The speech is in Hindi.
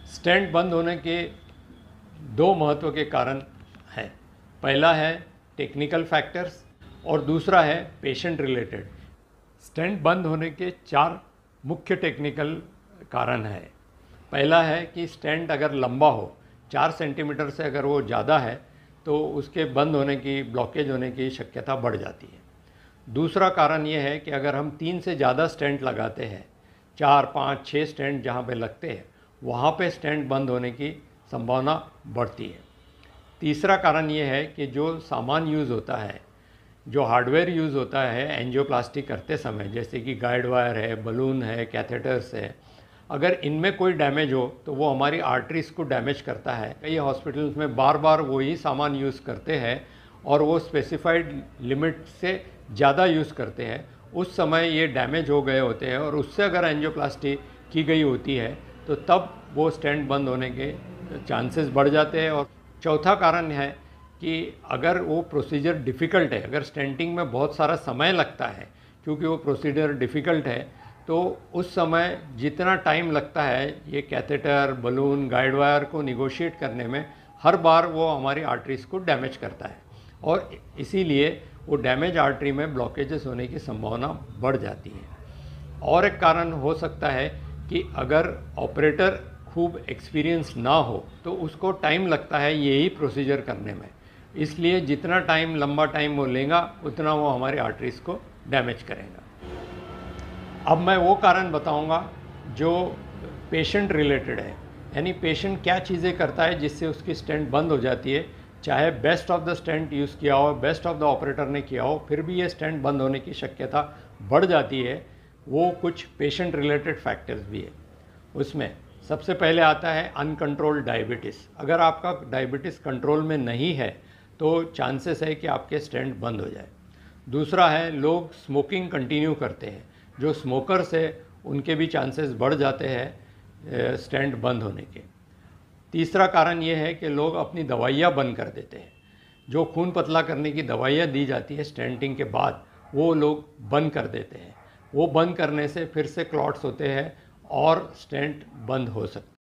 स्टेंट बंद होने के दो महत्व के कारण हैं। पहला है टेक्निकल फैक्टर्स और दूसरा है पेशेंट रिलेटेड। स्टेंट बंद होने के चार मुख्य टेक्निकल कारण हैं। पहला है कि स्टेंट अगर लंबा हो, 4 सेंटीमीटर से अगर वो ज़्यादा है तो उसके बंद होने की, ब्लॉकेज होने की शक्यता बढ़ जाती है। दूसरा कारण ये है कि अगर हम 3 से ज़्यादा स्टेंट लगाते हैं, 4, 5, 6 स्टेंट जहाँ पे लगते हैं वहाँ पे स्टेंट बंद होने की संभावना बढ़ती है। तीसरा कारण ये है कि जो सामान यूज़ होता है, जो हार्डवेयर यूज़ होता है एंजियोप्लास्टी करते समय, जैसे कि गाइड वायर है, बलून है, कैथेटर्स है, अगर इनमें कोई डैमेज हो तो वो हमारी आर्टरीज़ को डैमेज करता है। कई हॉस्पिटल्स में बार बार वही सामान यूज़ करते हैं और वो स्पेसिफाइड लिमिट से ज़्यादा यूज़ करते हैं। उस समय ये डैमेज हो गए होते हैं और उससे अगर एंजियोप्लास्टी की गई होती है तो तब वो स्टेंट बंद होने के चांसेस बढ़ जाते हैं। और चौथा कारण है कि अगर वो प्रोसीजर डिफ़िकल्ट है, अगर स्टेंटिंग में बहुत सारा समय लगता है क्योंकि वो प्रोसीजर डिफ़िकल्ट है, तो उस समय जितना टाइम लगता है ये कैथेटर, बलून, गाइड वायर को निगोशिएट करने में, हर बार वो हमारी आर्टरीज़ को डैमेज करता है और इसीलिए वो डैमेज आर्टरी में ब्लॉकेजेस होने की संभावना बढ़ जाती है। और एक कारण हो सकता है कि अगर ऑपरेटर खूब एक्सपीरियंस ना हो तो उसको टाइम लगता है यही प्रोसीजर करने में, इसलिए जितना टाइम, लंबा टाइम वो लेगा उतना वो हमारी आर्टरीज़ को डैमेज करेगा। अब मैं वो कारण बताऊंगा जो पेशेंट रिलेटेड है, यानी पेशेंट क्या चीज़ें करता है जिससे उसकी स्टेंट बंद हो जाती है। चाहे best of the stent use किया हो, बेस्ट ऑफ द ऑपरेटर ने किया हो, फिर भी ये स्टेंट बंद होने की शक्यता बढ़ जाती है। वो कुछ पेशेंट रिलेटेड फैक्टर्स भी है। उसमें सबसे पहले आता है अनकंट्रोल्ड डायबिटीज़। अगर आपका डायबिटीज़ कंट्रोल में नहीं है तो चांसेस है कि आपके स्टेंट बंद हो जाए। दूसरा है लोग स्मोकिंग कंटिन्यू करते हैं, जो स्मोकर्स है उनके भी चांसेस बढ़ जाते हैं स्टेंट बंद होने के। तीसरा कारण ये है कि लोग अपनी दवाइयाँ बंद कर देते हैं। जो खून पतला करने की दवाइयाँ दी जाती है स्टेंटिंग के बाद, वो लोग बंद कर देते हैं। वो बंद करने से फिर से क्लॉट्स होते हैं और स्टेंट बंद हो सकते हैं।